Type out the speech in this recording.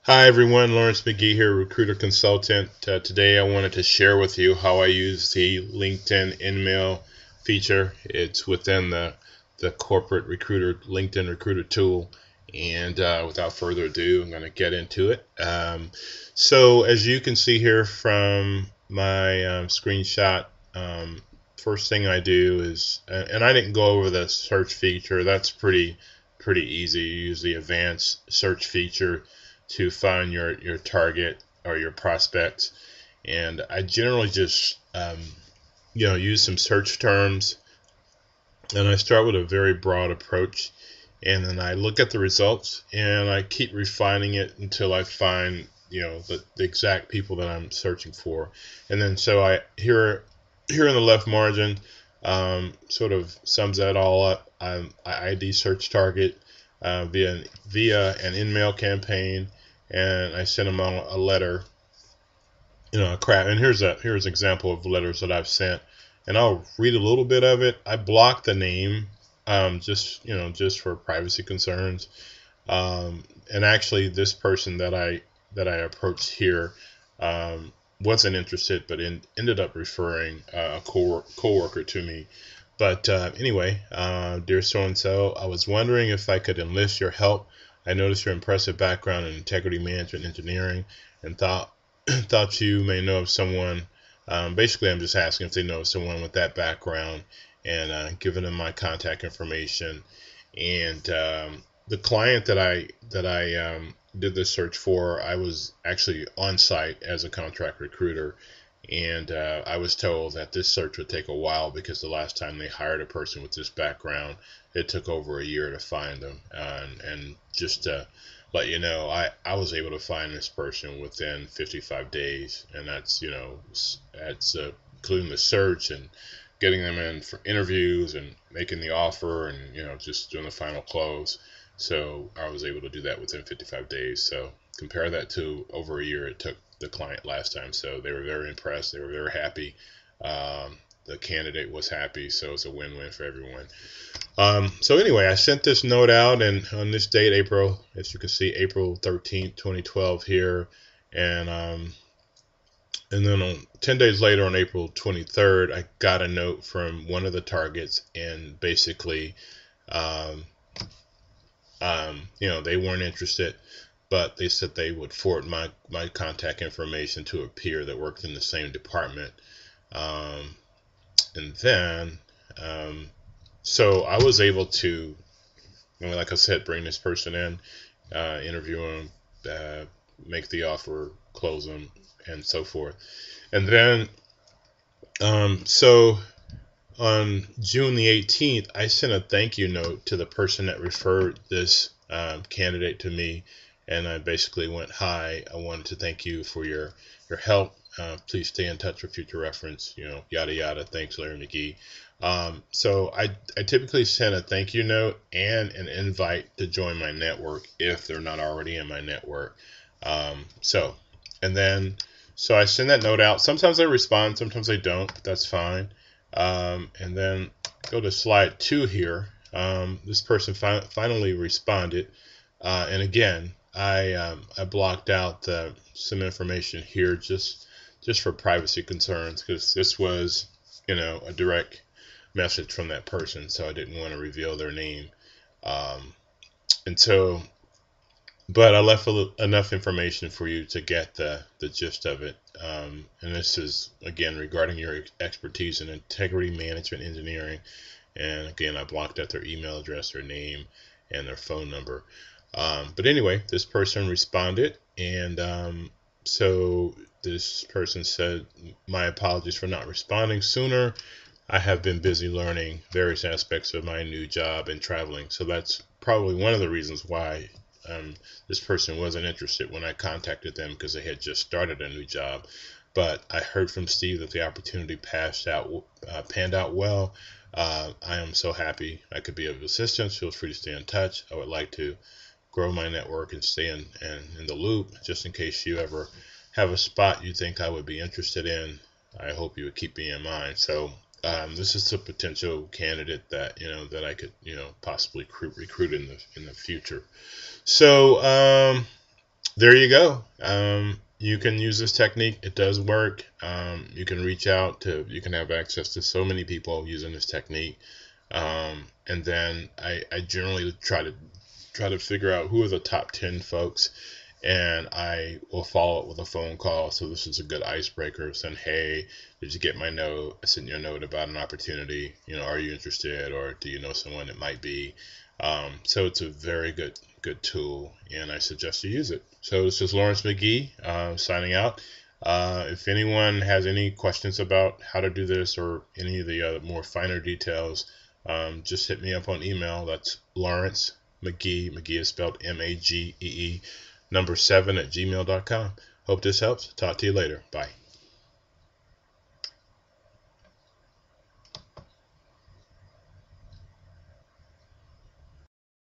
Hi everyone, Lawrence McGee here, recruiter consultant. Today I wanted to share with you how I use the LinkedIn Inmail feature. It's within the corporate recruiter LinkedIn recruiter tool. And without further ado, I'm going to get into it. So as you can see here from my screenshot, first thing I do is, and I didn't go over the search feature. That's pretty easy. You use the advanced search feature to find your target or your prospects. And I generally just use some search terms, and I start with a very broad approach, and then I look at the results and I keep refining it until I find the exact people that I'm searching for. And then so I here in the left margin sort of sums that all up. I ID search target via an InMail campaign, and I sent them a letter, a crap. And here's an example of letters that I've sent, and I'll read a little bit of it. I blocked the name, just for privacy concerns. And actually, this person that I approached here wasn't interested, but ended up referring a coworker to me. But anyway, dear so-and-so, I was wondering if I could enlist your help. I noticed your impressive background in integrity management engineering and thought you may know of someone. Basically, I'm just asking if they know of someone with that background, and giving them my contact information. And the client that I did this search for, I was actually on site as a contract recruiter, and I was told that this search would take a while because the last time they hired a person with this background, it took over a year to find them. And just to let you know, I was able to find this person within 55 days, and that's including the search and getting them in for interviews and making the offer and just doing the final close. So I was able to do that within 55 days. So compare that to over a year it took the client last time. So they were very impressed. They were very happy. The candidate was happy. So it's a win-win for everyone. So anyway, I sent this note out, and on this date, April, as you can see, April 13th, 2012 here. And then 10 days later, on April 23rd, I got a note from one of the targets, and basically, they weren't interested, but they said they would forward my contact information to a peer that worked in the same department. And then, so I was able to, like I said, bring this person in, interview him, make the offer, close them, and so forth. And then, so on June the 18th, I sent a thank you note to the person that referred this candidate to me, and I basically went, "Hi, I wanted to thank you for your help. Please stay in touch for future reference. Yada yada. Thanks, Larry McGee." So I typically send a thank you note and an invite to join my network if they're not already in my network. So I send that note out. Sometimes they respond, sometimes they don't. But that's fine. And then go to slide 2 here. This person finally responded, and again, I blocked out some information here just for privacy concerns, because this was a direct message from that person, so I didn't want to reveal their name. And so, but I left enough information for you to get the gist of it. And this is, again, regarding your expertise in integrity management engineering. And again, I blocked out their email address, their name, and their phone number. But anyway, this person responded, and so this person said, "My apologies for not responding sooner. I have been busy learning various aspects of my new job and traveling." So that's probably one of the reasons why this person wasn't interested when I contacted them, because they had just started a new job. But I heard from Steve that the opportunity panned out well. I am so happy I could be of assistance. Feel free to stay in touch. I would like to grow my network and stay in the loop, just in case you ever have a spot you think I would be interested in. I hope you would keep me in mind. So this is a potential candidate that that I could possibly recruit in the future. So there you go. You can use this technique. It does work. You can reach out to, you can have access to so many people using this technique. And then I generally try to figure out who are the top 10 folks, and I will follow up with a phone call. So this is a good icebreaker. Saying, hey, did you get my note? I sent you a note about an opportunity. Are you interested, or do you know someone that might be? So it's a very good tool, and I suggest you use it. So this is Lawrence McGee signing out. If anyone has any questions about how to do this or any of the more finer details, just hit me up on email. That's Lawrence McGee. McGee is spelled MAGEE, number 7 @gmail.com. Hope this helps. Talk to you later. Bye.